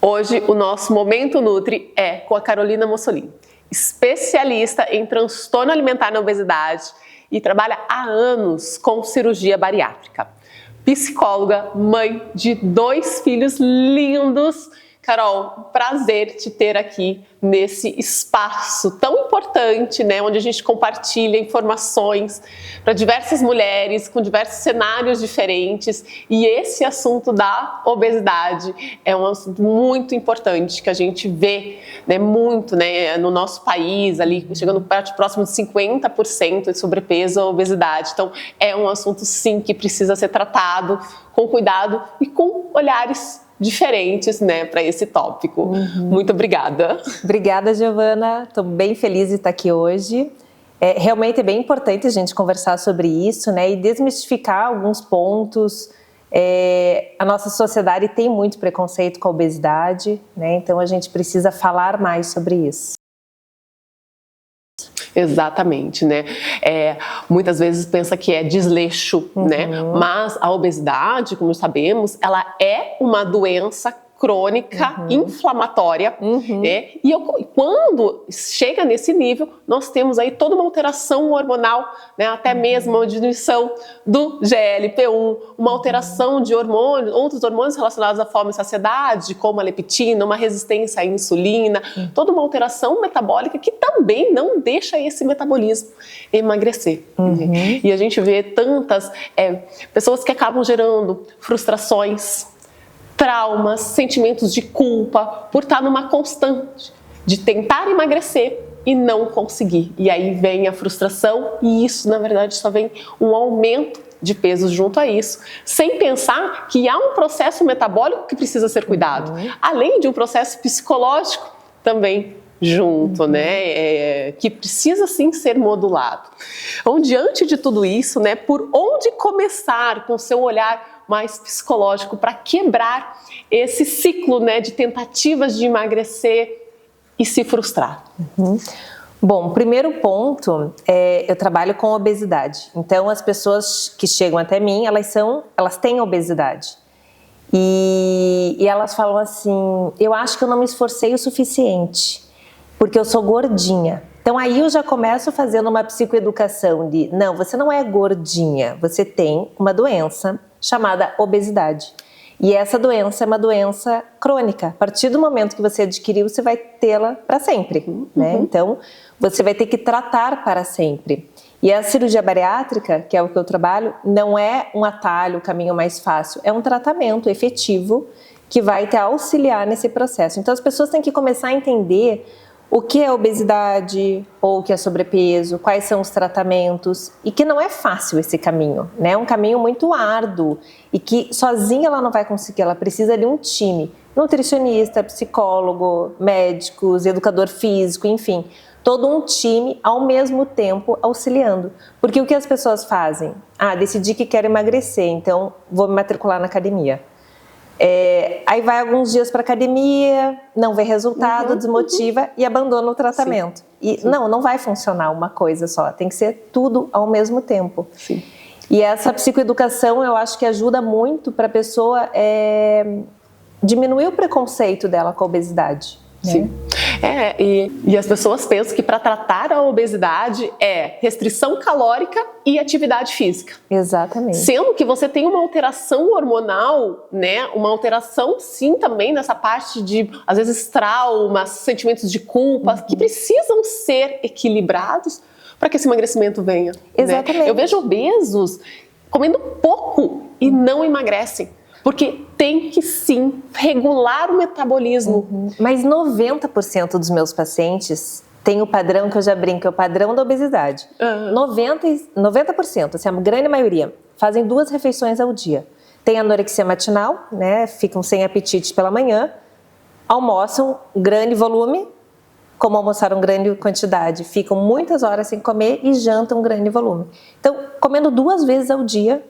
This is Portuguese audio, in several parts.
Hoje o nosso Momento Nutri é com a Carolina Mussolini, especialista em transtorno alimentar na obesidade e trabalha há anos com cirurgia bariátrica. Psicóloga, mãe de 2 filhos lindos. Carol, prazer te ter aqui nesse espaço tão importante, né, onde a gente compartilha informações para diversas mulheres, com diversos cenários diferentes. E esse assunto da obesidade é um assunto muito importante que a gente vê, né, muito, né, no nosso país, ali chegando próximo de 50% de sobrepeso ou obesidade. Então, é um assunto, sim, que precisa ser tratado com cuidado e com olhares diferentes, né, para esse tópico. Muito obrigada. Obrigada, Giovana. Estou bem feliz de estar aqui hoje. Realmente é bem importante a gente conversar sobre isso, né, e desmistificar alguns pontos. A nossa sociedade tem muito preconceito com a obesidade, né, então a gente precisa falar mais sobre isso. Exatamente, né? Muitas vezes pensa que é desleixo, né? Mas a obesidade, como sabemos, ela é uma doença crônica, inflamatória, né? E quando chega nesse nível, nós temos aí toda uma alteração hormonal, né? Até mesmo uma diminuição do GLP-1, uma alteração de hormônios, outros hormônios relacionados à fome e saciedade, como a leptina, uma resistência à insulina, toda uma alteração metabólica que também não deixa esse metabolismo emagrecer. E a gente vê tantas pessoas que acabam gerando frustrações, traumas, sentimentos de culpa por estar numa constante de tentar emagrecer e não conseguir. E aí vem a frustração e isso, na verdade, só vem um aumento de peso junto a isso, sem pensar que há um processo metabólico que precisa ser cuidado, além de um processo psicológico também junto, né, que precisa sim ser modulado. Então, diante de tudo isso, né, por onde começar com o seu olhar mais psicológico para quebrar esse ciclo, né, de tentativas de emagrecer e se frustrar? Bom, primeiro ponto, eu trabalho com obesidade. Então, as pessoas que chegam até mim, elas têm obesidade. E elas falam assim, eu acho que eu não me esforcei o suficiente, porque eu sou gordinha. Então, aí eu já começo fazendo uma psicoeducação de, não, você não é gordinha, você tem uma doença chamada obesidade. E essa doença é uma doença crônica. A partir do momento que você adquiriu, você vai tê-la para sempre, né? Então, você vai ter que tratar para sempre. E a cirurgia bariátrica, que é o que eu trabalho, não é um atalho, o caminho mais fácil, é um tratamento efetivo que vai te auxiliar nesse processo. Então, as pessoas têm que começar a entender o que é obesidade ou o que é sobrepeso, quais são os tratamentos, e que não é fácil esse caminho, né? É um caminho muito árduo e que sozinha ela não vai conseguir, ela precisa de um time, nutricionista, psicólogo, médicos, educador físico, enfim, todo um time ao mesmo tempo auxiliando. Porque o que as pessoas fazem? Decidi que quero emagrecer, então vou me matricular na academia. Aí vai alguns dias para academia, não vê resultado, desmotiva e abandona o tratamento. Não vai funcionar uma coisa só, tem que ser tudo ao mesmo tempo. E essa psicoeducação eu acho que ajuda muito para a pessoa diminuir o preconceito dela com a obesidade. Sim. E as pessoas pensam que para tratar a obesidade é restrição calórica e atividade física. Exatamente. Sendo que você tem uma alteração hormonal, né? Uma alteração sim também nessa parte de, às vezes, traumas, sentimentos de culpa, que precisam ser equilibrados para que esse emagrecimento venha. Exatamente. Né? Eu vejo obesos comendo pouco e não emagrecem. Porque tem que sim regular o metabolismo. Mas 90% dos meus pacientes têm o padrão que eu já brinco, é o padrão da obesidade. 90%, assim, a grande maioria, fazem 2 refeições ao dia. Tem anorexia matinal, né, ficam sem apetite pela manhã, almoçam grande volume, como almoçaram grande quantidade, ficam muitas horas sem comer e jantam grande volume. Então, comendo 2 vezes ao dia.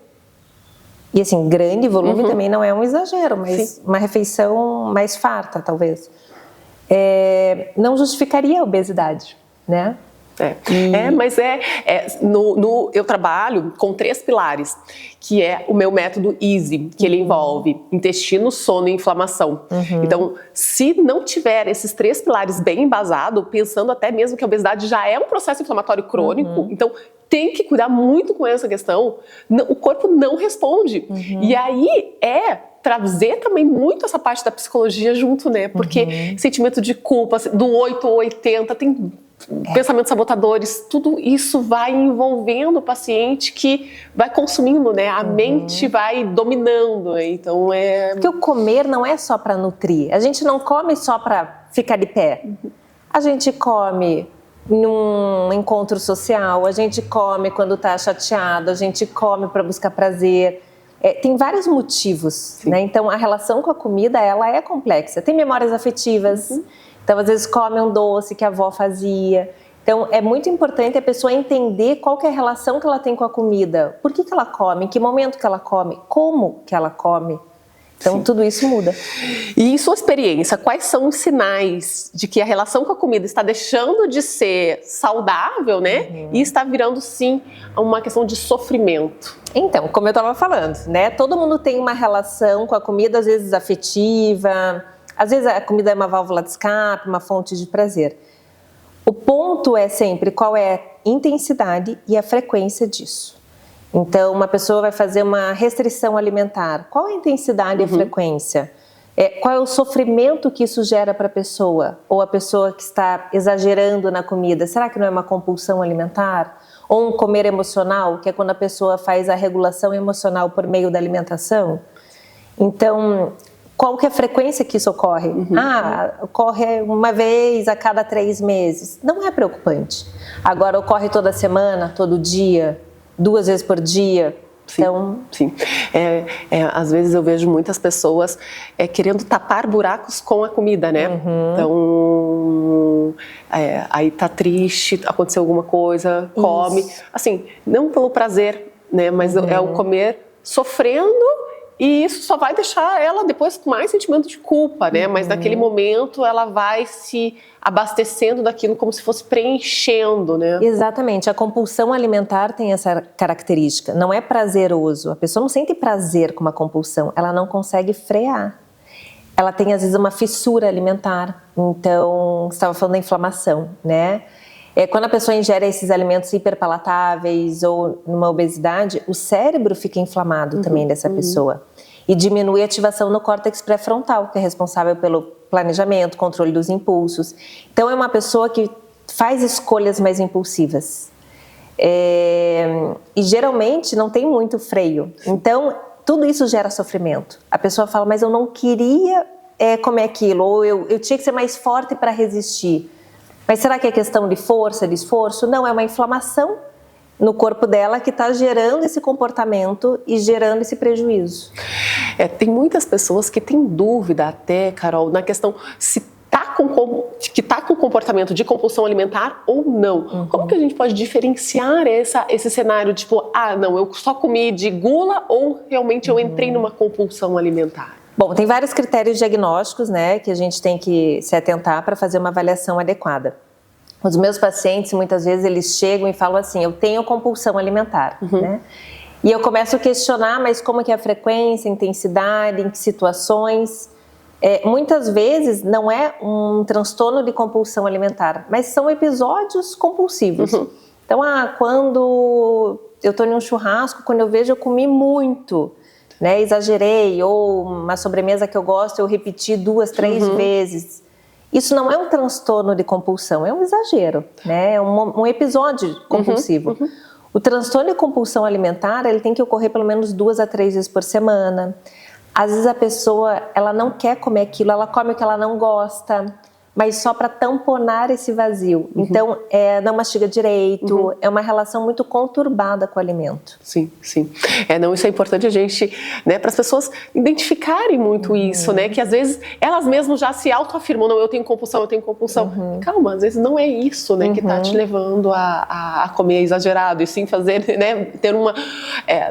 E assim, grande volume também não é um exagero, mas uma refeição mais farta, talvez. Não justificaria a obesidade, né? Mas eu trabalho com 3 pilares, que é o meu método EASY, que ele envolve intestino, sono e inflamação. Então, se não tiver esses 3 pilares bem embasados, pensando até mesmo que a obesidade já é um processo inflamatório crônico, então tem que cuidar muito com essa questão, o corpo não responde. E aí trazer também muito essa parte da psicologia junto, né? Porque sentimento de culpa, do 8 ou 80, tem pensamentos sabotadores, tudo isso vai envolvendo o paciente, que vai consumindo, né? A mente vai dominando, né? Então Porque o comer não é só para nutrir, a gente não come só para ficar de pé, a gente come num encontro social, a gente come quando está chateado, a gente come para buscar prazer. Tem vários motivos, né? Então a relação com a comida, ela é complexa. Tem memórias afetivas, então às vezes come um doce que a avó fazia. Então é muito importante a pessoa entender qual que é a relação que ela tem com a comida. Por que ela come, em que momento que ela come, como que ela come. Então tudo isso muda. E em sua experiência, quais são os sinais de que a relação com a comida está deixando de ser saudável, né? E está virando, sim, uma questão de sofrimento? Então, como eu estava falando, né? Todo mundo tem uma relação com a comida, às vezes afetiva, às vezes a comida é uma válvula de escape, uma fonte de prazer. O ponto é sempre qual é a intensidade e a frequência disso. Então, uma pessoa vai fazer uma restrição alimentar. Qual a intensidade e a frequência? Qual é o sofrimento que isso gera para a pessoa? Ou a pessoa que está exagerando na comida, será que não é uma compulsão alimentar? Ou um comer emocional, que é quando a pessoa faz a regulação emocional por meio da alimentação? Então, qual que é a frequência que isso ocorre? Ocorre uma vez a cada 3 meses. Não é preocupante. Agora, ocorre toda semana, todo dia, 2 vezes por dia. Sim. Às vezes eu vejo muitas pessoas querendo tapar buracos com a comida, né? Então, aí tá triste, aconteceu alguma coisa, come. Assim, não pelo prazer, né? Mas é o comer sofrendo, e isso só vai deixar ela depois com mais sentimento de culpa, né? Mas naquele momento ela vai se abastecendo daquilo como se fosse preenchendo, né? Exatamente, a compulsão alimentar tem essa característica, não é prazeroso, a pessoa não sente prazer com uma compulsão, ela não consegue frear. Ela tem às vezes uma fissura alimentar, então você estava falando da inflamação, né? Quando a pessoa ingere esses alimentos hiperpalatáveis ou numa obesidade, o cérebro fica inflamado também dessa pessoa. E diminui a ativação no córtex pré-frontal, que é responsável pelo planejamento, controle dos impulsos. Então é uma pessoa que faz escolhas mais impulsivas. E geralmente não tem muito freio. Então tudo isso gera sofrimento. A pessoa fala, mas eu não queria comer aquilo, ou eu tinha que ser mais forte para resistir. Mas será que é questão de força, de esforço? Não, é uma inflamação no corpo dela que está gerando esse comportamento e gerando esse prejuízo. Tem muitas pessoas que têm dúvida até, Carol, na questão se está com comportamento de compulsão alimentar ou não. Como que a gente pode diferenciar esse cenário, tipo, não, eu só comi de gula, ou realmente eu entrei numa compulsão alimentar? Bom, tem vários critérios diagnósticos, né, que a gente tem que se atentar para fazer uma avaliação adequada. Os meus pacientes, muitas vezes, eles chegam e falam assim, eu tenho compulsão alimentar, né? E eu começo a questionar, mas como que é a frequência, a intensidade, em que situações? Muitas vezes não é um transtorno de compulsão alimentar, mas são episódios compulsivos. Então, quando eu estou em um churrasco, quando eu vejo eu comi muito, né, exagerei, ou uma sobremesa que eu gosto, eu repeti 2, 3 vezes. Isso não é um transtorno de compulsão, é um exagero, né? É um episódio compulsivo. O transtorno de compulsão alimentar, ele tem que ocorrer pelo menos 2 a 3 vezes por semana. Às vezes a pessoa, ela não quer comer aquilo, ela come o que ela não gosta, mas só para tamponar esse vazio. Então, não mastiga direito, é uma relação muito conturbada com o alimento. Sim. Isso é importante a gente, né, para as pessoas identificarem muito isso, né, que às vezes elas mesmas já se autoafirmam, não, eu tenho compulsão. Calma, às vezes não é isso, né, que está te levando a comer exagerado, e sim fazer, né, ter uma...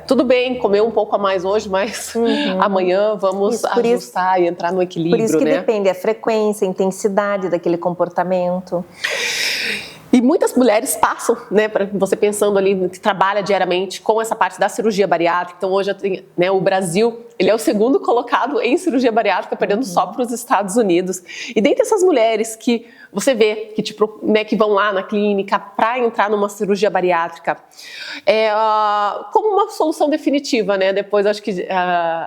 tudo bem, comer um pouco a mais hoje, mas amanhã vamos ajustar e entrar no equilíbrio, né? Por isso que depende a frequência, a intensidade daquele comportamento. E muitas mulheres passam, né, você pensando ali, que trabalha diariamente com essa parte da cirurgia bariátrica. Então hoje, né, o Brasil, ele é o segundo colocado em cirurgia bariátrica, perdendo só para os Estados Unidos. E dentre essas mulheres que você vê, que vão lá na clínica para entrar numa cirurgia bariátrica, como uma solução definitiva, né? Depois, acho que,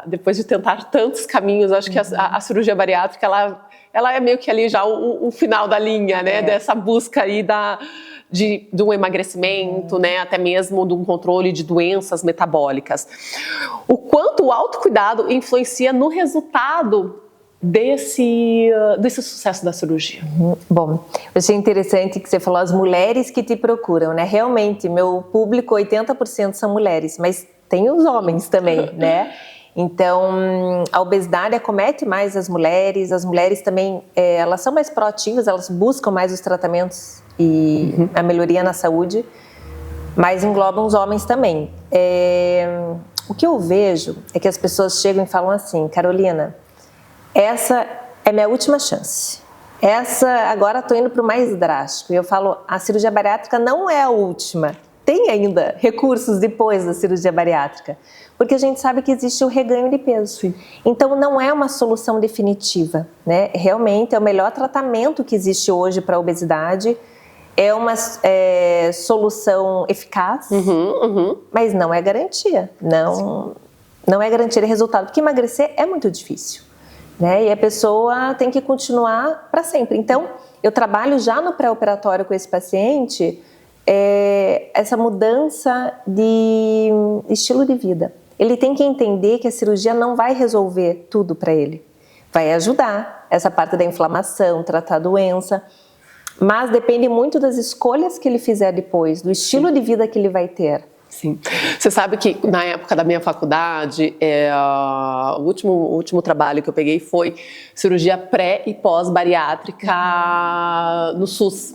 depois de tentar tantos caminhos, acho que a cirurgia bariátrica, ela é meio que ali já o final da linha, né? Dessa busca aí de um emagrecimento, né? Até mesmo de um controle de doenças metabólicas. O quanto o autocuidado influencia no resultado desse sucesso da cirurgia. Bom, eu achei interessante que você falou as mulheres que te procuram, né? Realmente, meu público, 80% são mulheres, mas tem os homens também, né? Então, a obesidade acomete mais as mulheres também, elas são mais proativas, elas buscam mais os tratamentos e a melhoria na saúde, mas englobam os homens também. O que eu vejo é que as pessoas chegam e falam assim: Carolina, essa é minha última chance. Agora estou indo para o mais drástico. E eu falo, a cirurgia bariátrica não é a última. Tem ainda recursos depois da cirurgia bariátrica, porque a gente sabe que existe o reganho de peso. Sim. Então não é uma solução definitiva, né? Realmente é o melhor tratamento que existe hoje para a obesidade, é uma solução eficaz, mas não é garantia, não é garantia de resultado, porque emagrecer é muito difícil, né? E a pessoa tem que continuar para sempre. Então eu trabalho já no pré-operatório com esse paciente, essa mudança de estilo de vida. Ele tem que entender que a cirurgia não vai resolver tudo para ele. Vai ajudar essa parte da inflamação, tratar a doença, mas depende muito das escolhas que ele fizer depois, do estilo de vida que ele vai ter. Sim. Você sabe que na época da minha faculdade, o último trabalho que eu peguei foi cirurgia pré e pós-bariátrica no SUS.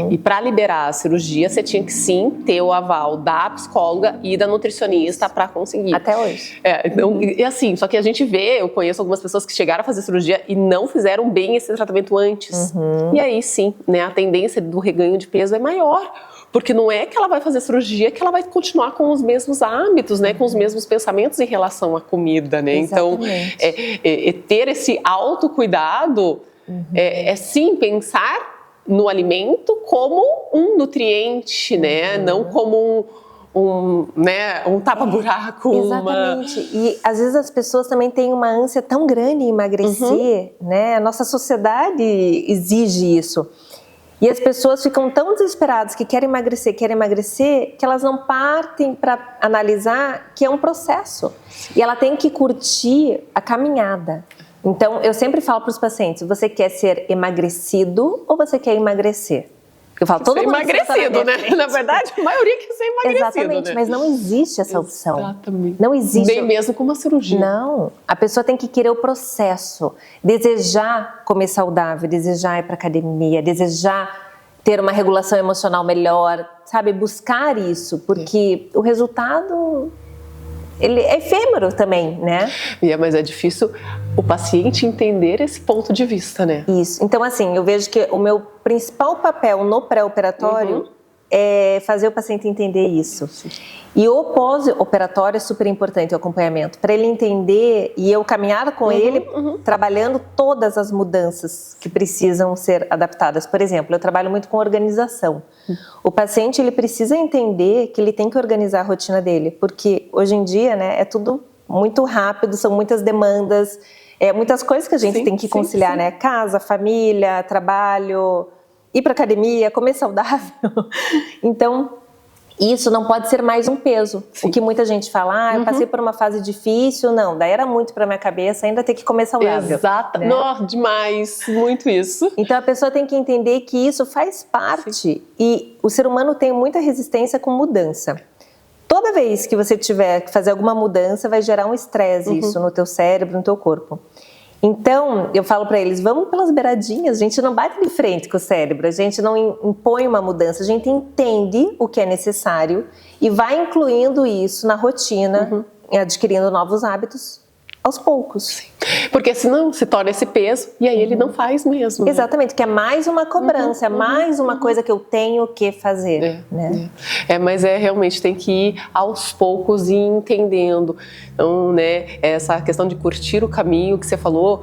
E para liberar a cirurgia, você tinha que sim ter o aval da psicóloga e da nutricionista para conseguir. Até hoje. Então, e assim, só que a gente vê, eu conheço algumas pessoas que chegaram a fazer cirurgia e não fizeram bem esse tratamento antes. E aí sim, né, a tendência do reganho de peso é maior. Porque não é que ela vai fazer cirurgia que ela vai continuar com os mesmos hábitos, né? Com os mesmos pensamentos em relação à comida, né? Exatamente. Então, ter esse autocuidado é sim pensar no alimento como um nutriente, né? Não como um tapa-buraco. Exatamente. E às vezes as pessoas também têm uma ânsia tão grande em emagrecer, né? A nossa sociedade exige isso. E as pessoas ficam tão desesperadas que querem emagrecer, que elas não partem para analisar que é um processo. E ela tem que curtir a caminhada. Então, eu sempre falo para os pacientes, você quer ser emagrecido ou você quer emagrecer? Eu falo, todo mundo emagrecido, né? Na verdade, a maioria quer ser emagrecido. Exatamente, né? Mas não existe essa opção. Exatamente. Não existe. Nem mesmo com uma cirurgia. Não. A pessoa tem que querer o processo, desejar comer saudável, desejar ir para academia, desejar ter uma regulação emocional melhor, sabe? Buscar isso, porque o resultado, ele é efêmero também, né? Mas é difícil o paciente entender esse ponto de vista, né? Isso. Então, assim, eu vejo que o meu principal papel no pré-operatório é fazer o paciente entender isso. E o pós-operatório é super importante, o acompanhamento, para ele entender e eu caminhar com ele, trabalhando todas as mudanças que precisam ser adaptadas. Por exemplo, eu trabalho muito com organização. O paciente, ele precisa entender que ele tem que organizar a rotina dele, porque hoje em dia, né, é tudo muito rápido, são muitas demandas, muitas coisas que a gente tem que conciliar, né? Casa, família, trabalho, ir para academia, comer saudável. Então, isso não pode ser mais um peso. O que muita gente fala, eu passei por uma fase difícil, não, daí era muito para minha cabeça ainda ter que comer saudável. Exato, né? Demais, muito isso. Então a pessoa tem que entender que isso faz parte e o ser humano tem muita resistência com mudança. Toda vez que você tiver que fazer alguma mudança, vai gerar um estresse isso no teu cérebro, no teu corpo. Então, eu falo para eles, vamos pelas beiradinhas, a gente não bate de frente com o cérebro, a gente não impõe uma mudança, a gente entende o que é necessário e vai incluindo isso na rotina, adquirindo novos hábitos aos poucos. Porque senão se torna esse peso e aí ele não faz mesmo. Né? Exatamente, que é mais uma cobrança, é mais uma coisa que eu tenho que fazer. Né? Mas realmente tem que ir aos poucos e entendendo. Então, né, essa questão de curtir o caminho que você falou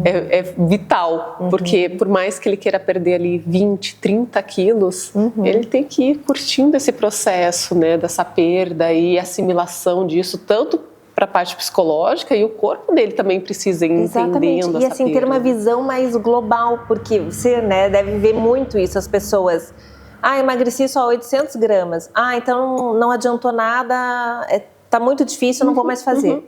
é vital, porque por mais que ele queira perder ali 20, 30 quilos, ele tem que ir curtindo esse processo, né, dessa perda e assimilação disso, tanto para a parte psicológica, e o corpo dele também precisa ir entendendo essa e assim, ter uma visão mais global, porque você, né, deve ver muito isso, as pessoas, emagreci só 800 gramas, então não adiantou nada, tá muito difícil, eu não vou mais fazer.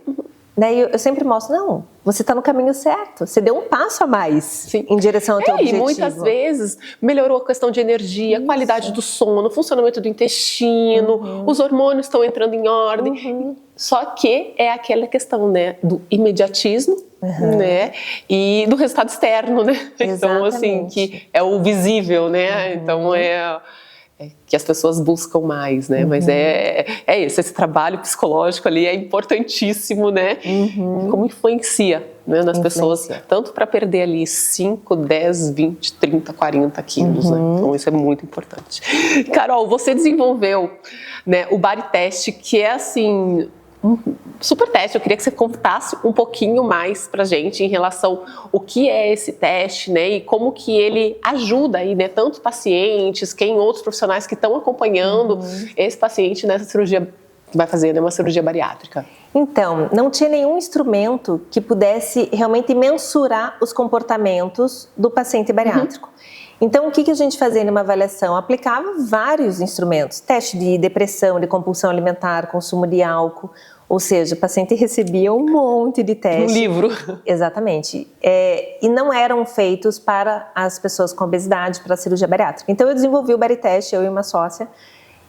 Daí eu sempre mostro, não, você está no caminho certo, você deu um passo a mais em direção ao teu objetivo. E muitas vezes melhorou a questão de energia, a qualidade do sono, o funcionamento do intestino, os hormônios estão entrando em ordem. Só que é aquela questão, né, do imediatismo, né, e do resultado externo, né? Então, assim, que é o visível, né? Então, que as pessoas buscam mais, né? Mas esse trabalho psicológico ali é importantíssimo, né? Como influencia, né, nas pessoas, tanto para perder ali 5, 10, 20, 30, 40 quilos, né? Então isso é muito importante. Carol, você desenvolveu, né, o Body Test, que é assim, um super teste. Eu queria que você contasse um pouquinho mais pra gente em relação ao que é esse teste, né, e como que ele ajuda aí, né, tanto pacientes, quem outros profissionais que estão acompanhando esse paciente nessa cirurgia que vai fazer, né, uma cirurgia bariátrica. Então, não tinha nenhum instrumento que pudesse realmente mensurar os comportamentos do paciente bariátrico. Então, o que a gente fazia numa avaliação? Aplicava vários instrumentos, teste de depressão, de compulsão alimentar, consumo de álcool, ou seja, o paciente recebia um monte de testes. Um livro. Exatamente. E não eram feitos para as pessoas com obesidade, para a cirurgia bariátrica. Então, eu desenvolvi o Body Test, eu e uma sócia,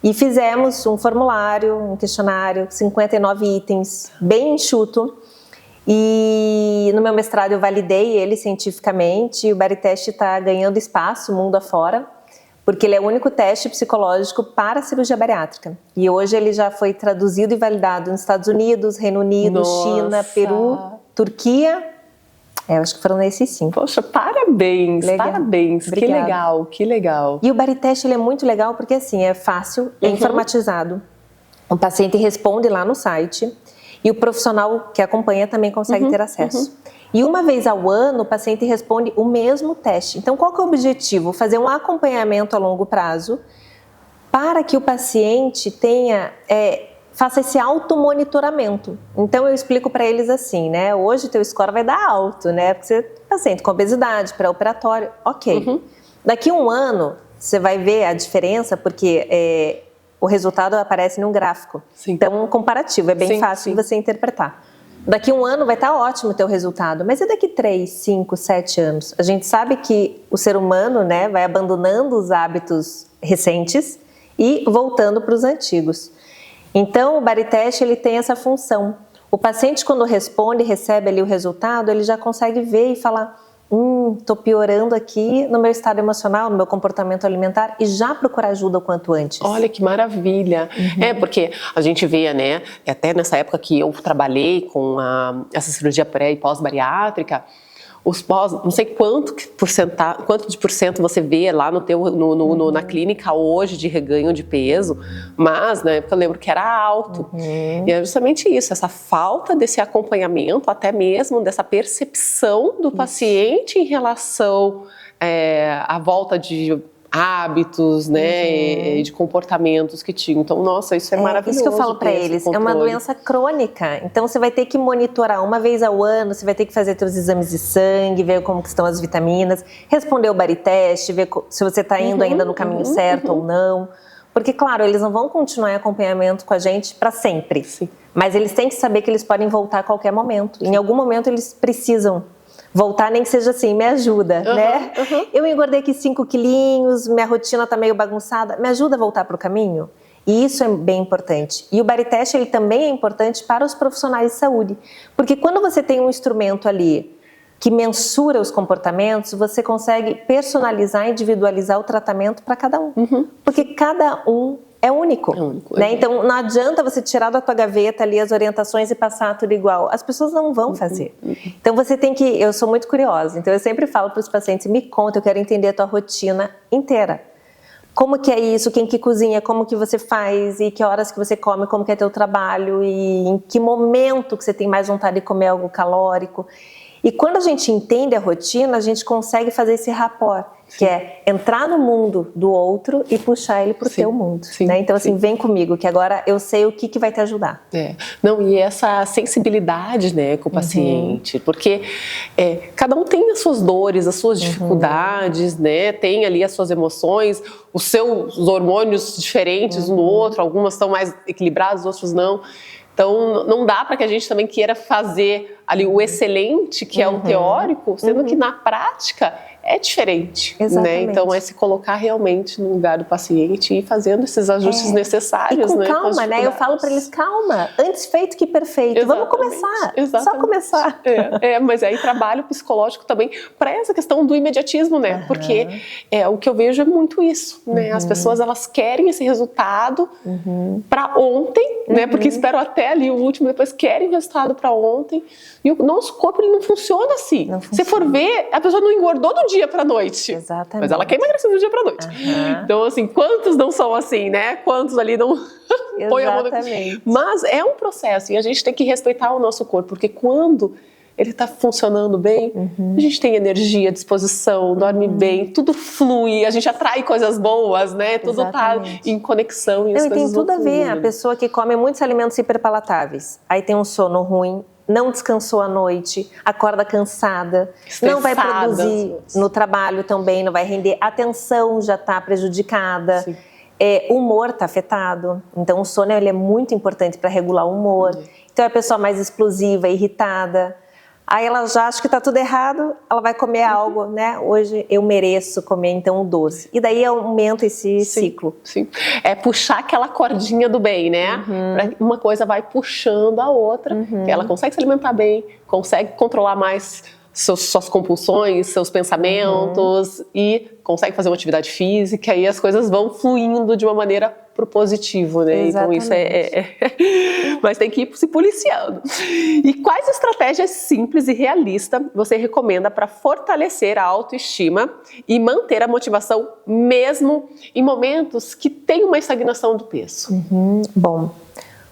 e fizemos um formulário, um questionário, 59 itens, bem enxuto. E no meu mestrado eu validei ele cientificamente, e o Body Test está ganhando espaço mundo afora, porque ele é o único teste psicológico para a cirurgia bariátrica. E hoje ele já foi traduzido e validado nos Estados Unidos, Reino Unido, China, Peru, Turquia. Acho que foram esses 5. Poxa, parabéns, parabéns. Obrigada. Que legal, que legal. E o Body Test ele é muito legal porque assim, é fácil, é informatizado. O paciente responde lá no site. E o profissional que acompanha também consegue ter acesso. E uma vez ao ano, o paciente responde o mesmo teste. Então, qual que é o objetivo? Fazer um acompanhamento a longo prazo para que o paciente faça esse automonitoramento. Então, eu explico para eles assim, né? Hoje, teu score vai dar alto, né? Porque você é paciente com obesidade, pré-operatório, ok. Daqui a um ano, você vai ver a diferença, porque o resultado aparece num gráfico. Então, um comparativo, é bem fácil de você interpretar. Daqui a um ano vai estar ótimo o teu resultado, mas e daqui 3, 5, 7 anos? A gente sabe que o ser humano, né, vai abandonando os hábitos recentes e voltando para os antigos. Então, o Body Test, ele tem essa função. O paciente, quando responde, recebe ali o resultado, ele já consegue ver e falar: estou piorando aqui no meu estado emocional, no meu comportamento alimentar, e já procurar ajuda o quanto antes. Olha que maravilha. Porque a gente vê, né, até nessa época que eu trabalhei com essa cirurgia pré e pós-bariátrica, os pós, não sei quanto de porcento você vê lá na clínica hoje de reganho de peso, mas na época eu lembro que era alto. E é justamente isso, essa falta desse acompanhamento, até mesmo dessa percepção do paciente em relação à volta de hábitos, né, de comportamentos que tinham. Então, nossa, isso é maravilhoso. Isso que eu falo para eles, é uma doença crônica. Então, você vai ter que monitorar uma vez ao ano, você vai ter que fazer seus exames de sangue, ver como que estão as vitaminas, responder o Body Test, ver se você está indo ainda no caminho certo ou não. Porque, claro, eles não vão continuar em acompanhamento com a gente para sempre. Mas eles têm que saber que eles podem voltar a qualquer momento. Em algum momento, eles precisam voltar, nem que seja assim, me ajuda, né? Eu engordei aqui 5 quilinhos, minha rotina tá meio bagunçada, me ajuda a voltar pro caminho? E isso é bem importante. E o Body Test, ele também é importante para os profissionais de saúde. Porque quando você tem um instrumento ali que mensura os comportamentos, você consegue personalizar, individualizar o tratamento para cada um. Porque cada um é único, né? Então não adianta você tirar da tua gaveta ali as orientações e passar tudo igual. As pessoas não vão fazer. Então você tem que, eu sou muito curiosa, então eu sempre falo para os pacientes, me conta, eu quero entender a tua rotina inteira. Como que é isso, quem que cozinha, como que você faz, e que horas que você come, como que é teu trabalho, e em que momento que você tem mais vontade de comer algo calórico. E quando a gente entende a rotina, a gente consegue fazer esse rapport, que é entrar no mundo do outro e puxar ele para o teu mundo. Né? Então, assim, vem comigo, que agora eu sei o que vai te ajudar. Não, e essa sensibilidade, né, com o paciente, porque cada um tem as suas dores, as suas dificuldades, né, tem ali as suas emoções, os seus hormônios diferentes um do outro, algumas estão mais equilibradas, outras não. Então, não dá para que a gente também queira fazer ali o excelente, que é o teórico, sendo que na prática é diferente. Né? Então, é se colocar realmente no lugar do paciente e ir fazendo esses ajustes necessários. E com né, calma, né? Eu falo para eles, calma, antes feito que perfeito. Exatamente. Vamos começar, só começar. Mas aí trabalho psicológico também para essa questão do imediatismo, né? Porque o que eu vejo é muito isso, né? As pessoas, elas querem esse resultado para ontem, né? Porque esperam até ali o último, depois querem o resultado para ontem. E o nosso corpo, ele não funciona assim. Se for ver, a pessoa não engordou do dia para noite. Exatamente. Mas ela quer emagrecer do dia para noite. Então, assim, quantos não são assim, né? Quantos ali não põem a mão. Mas é um processo e a gente tem que respeitar o nosso corpo, porque quando ele está funcionando bem, a gente tem energia, disposição, dorme bem, tudo flui, a gente atrai coisas boas, né? Tudo está em conexão. E as coisas tem tudo a ver. A pessoa que come muitos alimentos hiperpalatáveis, aí tem um sono ruim, não descansou à noite, acorda cansada, não vai produzir no trabalho também, não vai render, a atenção já está prejudicada, o humor está afetado. Então o sono, ele é muito importante para regular o humor. Então é a pessoa mais explosiva, irritada. Aí ela já acha que está tudo errado, ela vai comer algo, né? Hoje eu mereço comer então um doce. E daí aumenta esse ciclo. É puxar aquela cordinha do bem, né? Uma coisa vai puxando a outra, que ela consegue se alimentar bem, consegue controlar mais suas compulsões, seus pensamentos e consegue fazer uma atividade física e as coisas vão fluindo de uma maneira pro positivo, né? Exatamente. Então isso mas tem que ir se policiando. E quais estratégias simples e realistas você recomenda para fortalecer a autoestima e manter a motivação mesmo em momentos que tem uma estagnação do peso? Bom,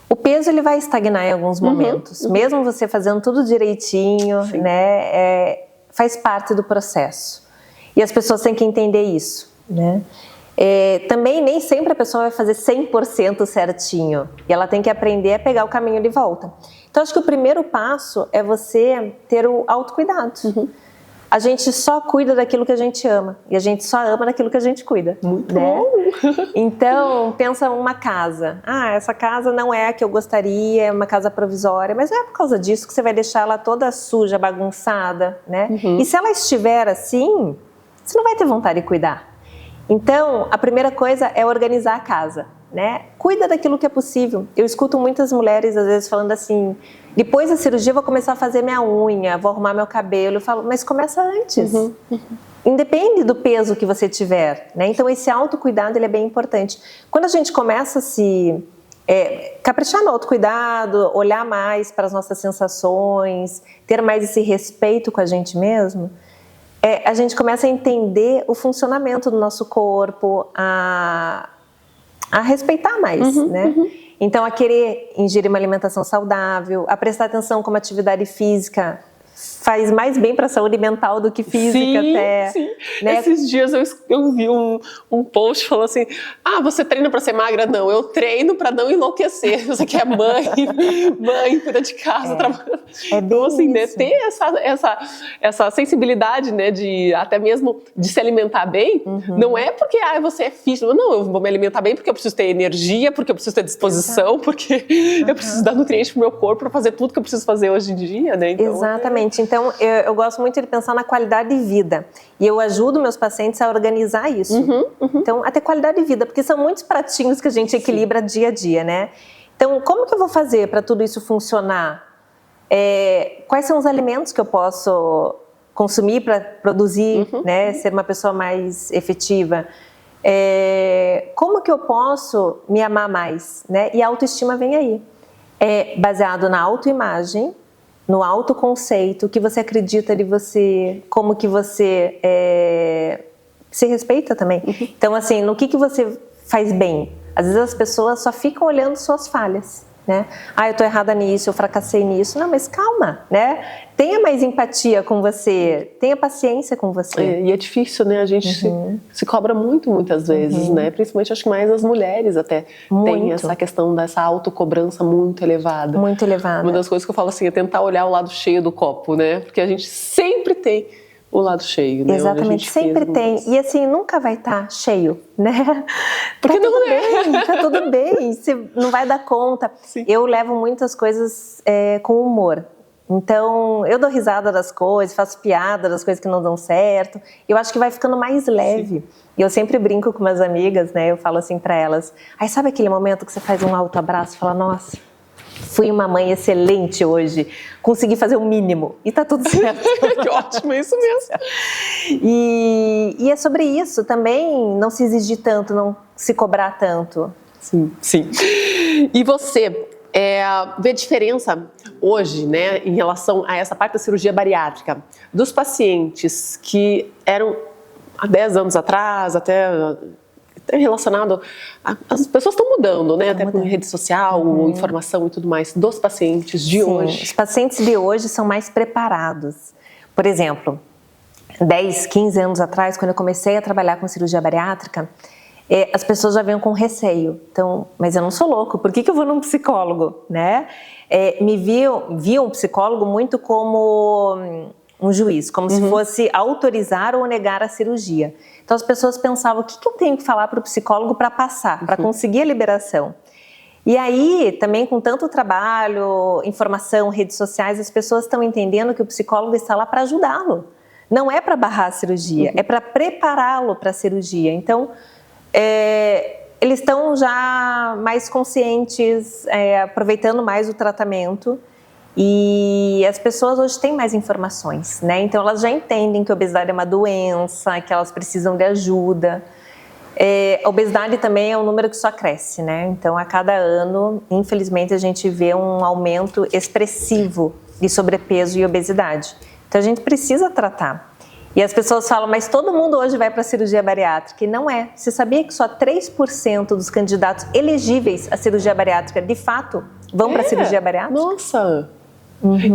o peso, ele vai estagnar em alguns momentos, mesmo você fazendo tudo direitinho, né? Faz parte do processo. E as pessoas têm que entender isso, né? Também nem sempre a pessoa vai fazer 100% certinho. E ela tem que aprender a pegar o caminho de volta. Então, acho que o primeiro passo é você ter o autocuidado. A gente só cuida daquilo que a gente ama. E a gente só ama daquilo que a gente cuida. Muito né? bom! Então, pensa uma casa. Essa casa não é a que eu gostaria, é uma casa provisória. Mas não é por causa disso que você vai deixar ela toda suja, bagunçada, né? E se ela estiver assim, você não vai ter vontade de cuidar. Então, a primeira coisa é organizar a casa, né? Cuida daquilo que é possível. Eu escuto muitas mulheres, às vezes, falando assim, depois da cirurgia eu vou começar a fazer minha unha, vou arrumar meu cabelo. Eu falo, mas começa antes. Independe do peso que você tiver, né? Então, esse autocuidado, ele é bem importante. Quando a gente começa a se caprichar no autocuidado, olhar mais para as nossas sensações, ter mais esse respeito com a gente mesmo, a gente começa a entender o funcionamento do nosso corpo, a respeitar mais, né? Então, a querer ingerir uma alimentação saudável, a prestar atenção como atividade física faz mais bem para a saúde mental do que física até. Né? Esses dias eu vi um post falando assim, você treina para ser magra? Não, eu treino para não enlouquecer. Você que é mãe, cuida de casa, trabalha. Então, assim, né, ter essa sensibilidade, né, de até mesmo de se alimentar bem, não é porque você é físico, não, eu vou me alimentar bem porque eu preciso ter energia, porque eu preciso ter disposição, porque eu preciso dar nutrientes pro meu corpo para fazer tudo que eu preciso fazer hoje em dia, né? Então, exatamente. Então, eu gosto muito de pensar na qualidade de vida. E eu ajudo meus pacientes a organizar isso. Então, a ter qualidade de vida, porque são muitos pratinhos que a gente equilibra dia a dia, né? Então, como que eu vou fazer para tudo isso funcionar? Quais são os alimentos que eu posso consumir para produzir, né? Ser uma pessoa mais efetiva? como que eu posso me amar mais, né? E a autoestima vem aí. É baseado na autoimagem, no autoconceito, o que você acredita de você, como que você se respeita também. Então, assim, no que você faz bem? Às vezes as pessoas só ficam olhando suas falhas, né? Eu tô errada nisso, eu fracassei nisso. Não, mas calma, né? Tenha mais empatia com você, tenha paciência com você. E é difícil, né? A gente se cobra muitas vezes, né? Principalmente, acho que mais as mulheres até têm essa questão dessa autocobrança muito elevada. Muito elevada. Uma das coisas que eu falo assim é tentar olhar o lado cheio do copo, né? Porque a gente sempre tem o lado cheio, né? Exatamente, sempre tem. E assim, nunca vai estar cheio, né? Porque tá não tudo é. bem, tá tudo bem, você não vai dar conta. Sim. Eu levo muitas coisas com humor. Então, eu dou risada das coisas, faço piada das coisas que não dão certo. Eu acho que vai ficando mais leve. Sim. E eu sempre brinco com minhas amigas, né? Eu falo assim pra elas, sabe aquele momento que você faz um autoabraço e fala, nossa, fui uma mãe excelente hoje, consegui fazer o mínimo e tá tudo certo. Que ótimo, é isso mesmo. E é sobre isso também, não se exigir tanto, não se cobrar tanto. Sim, sim. E você vê diferença hoje, né, em relação a essa parte da cirurgia bariátrica, dos pacientes que eram há 10 anos atrás, até relacionado as pessoas estão mudando, né? Até com rede social, informação e tudo mais, dos pacientes de hoje. Os pacientes de hoje são mais preparados. Por exemplo, 10, 15 anos atrás, quando eu comecei a trabalhar com cirurgia bariátrica, as pessoas já vinham com receio. Então, mas eu não sou louco, por que eu vou num psicólogo, né? Viam o psicólogo muito como um juiz, como se fosse autorizar ou negar a cirurgia. Então as pessoas pensavam, o que eu tenho que falar para o psicólogo para passar, para conseguir a liberação? E aí, também com tanto trabalho, informação, redes sociais, as pessoas estão entendendo que o psicólogo está lá para ajudá-lo. Não é para barrar a cirurgia, é para prepará-lo para a cirurgia. Então, eles estão já mais conscientes, aproveitando mais o tratamento. E as pessoas hoje têm mais informações, né? Então elas já entendem que a obesidade é uma doença, que elas precisam de ajuda. A obesidade também é um número que só cresce, né? Então a cada ano, infelizmente, a gente vê um aumento expressivo de sobrepeso e obesidade. Então a gente precisa tratar. E as pessoas falam, mas todo mundo hoje vai para a cirurgia bariátrica. E não é. Você sabia que só 3% dos candidatos elegíveis à cirurgia bariátrica, de fato, vão para a cirurgia bariátrica? Nossa!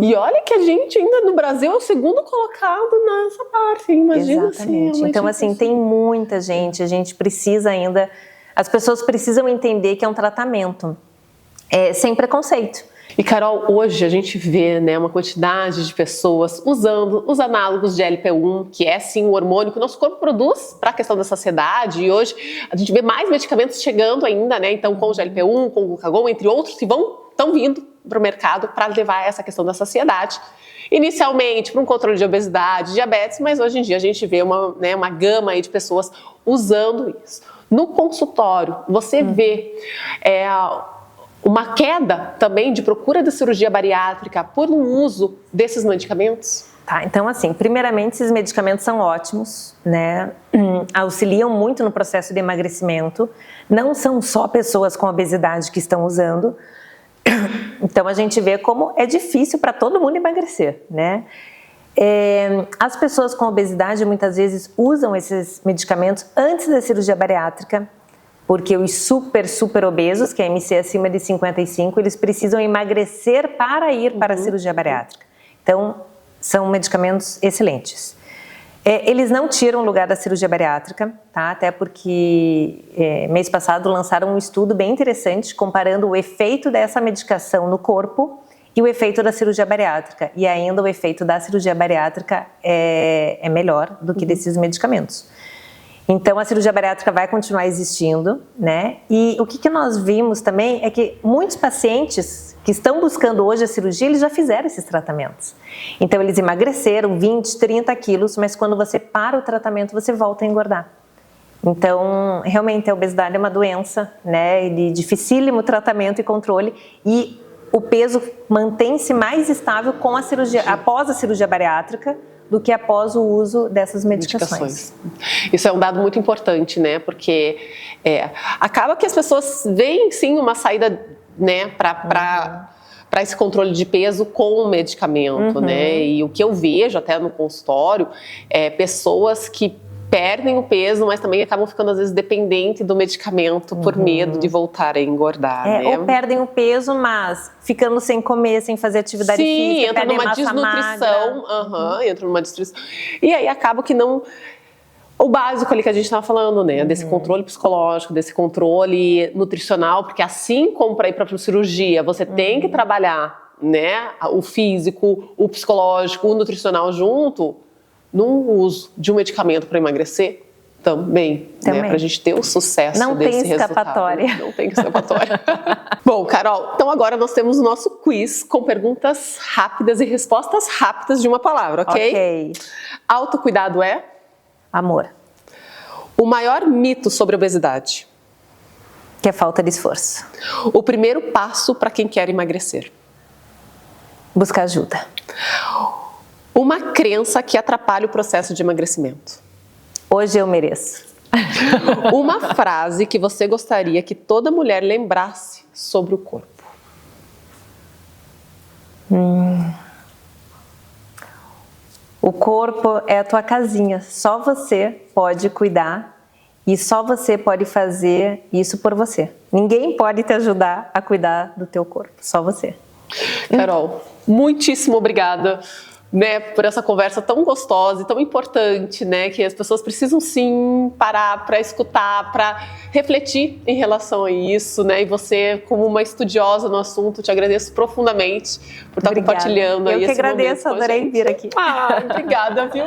E olha que a gente ainda no Brasil é o segundo colocado nessa parte, imagina. Exatamente. Então assim, tem muita gente, a gente precisa ainda, as pessoas precisam entender que é um tratamento, sem preconceito. E Carol, hoje a gente vê, né, uma quantidade de pessoas usando os análogos de GLP-1, que é sim o hormônio que o nosso corpo produz para a questão da saciedade, e hoje a gente vê mais medicamentos chegando ainda, né, então com o GLP-1, com o glucagon, entre outros, que estão vindo para o mercado para levar essa questão da saciedade. Inicialmente para um controle de obesidade, diabetes, mas hoje em dia a gente vê uma gama aí de pessoas usando isso. No consultório, você vê uma queda também de procura de cirurgia bariátrica por um uso desses medicamentos? Tá, então assim, primeiramente esses medicamentos são ótimos, né? Auxiliam muito no processo de emagrecimento. Não são só pessoas com obesidade que estão usando. Então a gente vê como é difícil para todo mundo emagrecer, né? As pessoas com obesidade muitas vezes usam esses medicamentos antes da cirurgia bariátrica, porque os super obesos, que é MC acima de 55, eles precisam emagrecer para ir para a cirurgia bariátrica. Então, são medicamentos excelentes. Eles não tiram o lugar da cirurgia bariátrica, tá? Até porque mês passado lançaram um estudo bem interessante comparando o efeito dessa medicação no corpo e o efeito da cirurgia bariátrica. E ainda o efeito da cirurgia bariátrica é melhor do que desses medicamentos. Então, a cirurgia bariátrica vai continuar existindo, né? E o que nós vimos também é que muitos pacientes que estão buscando hoje a cirurgia, eles já fizeram esses tratamentos. Então, eles emagreceram 20, 30 quilos, mas quando você para o tratamento, você volta a engordar. Então, realmente, a obesidade é uma doença, né? De dificílimo tratamento e controle, e o peso mantém-se mais estável com a cirurgia, após a cirurgia bariátrica, do que após o uso dessas medicações. Isso é um dado muito importante, né? Porque acaba que as pessoas veem sim uma saída, né, para esse controle de peso com o medicamento, né? E o que eu vejo até no consultório é pessoas que perdem o peso, mas também acabam ficando às vezes dependentes do medicamento por medo de voltar a engordar, né? Ou perdem o peso, mas ficando sem comer, sem fazer atividade física, entra numa desnutrição, entra numa desnutrição. E aí acaba que não... O básico ali que a gente estava falando, né? Desse controle psicológico, desse controle nutricional, porque assim como para ir para a cirurgia, você tem que trabalhar, né? O físico, o psicológico, o nutricional junto, no uso de um medicamento para emagrecer, também. Né? Para a gente ter o sucesso desse resultado. Não tem escapatória. Bom, Carol, então agora nós temos o nosso quiz com perguntas rápidas e respostas rápidas de uma palavra, ok? Ok. Autocuidado é? Amor. O maior mito sobre a obesidade? Que é falta de esforço. O primeiro passo para quem quer emagrecer? Buscar ajuda. Uma crença que atrapalha o processo de emagrecimento? Hoje eu mereço. Uma frase que você gostaria que toda mulher lembrasse sobre o corpo? O corpo é a tua casinha, só você pode cuidar e só você pode fazer isso por você. Ninguém pode te ajudar a cuidar do teu corpo, só você. Carol, muitíssimo obrigada, né, por essa conversa tão gostosa e tão importante, né, que as pessoas precisam sim parar para escutar, para refletir em relação a isso, né, e você, como uma estudiosa no assunto, te agradeço profundamente por estar compartilhando aí esse momento. Eu que agradeço, adorei vir aqui. Obrigada, viu?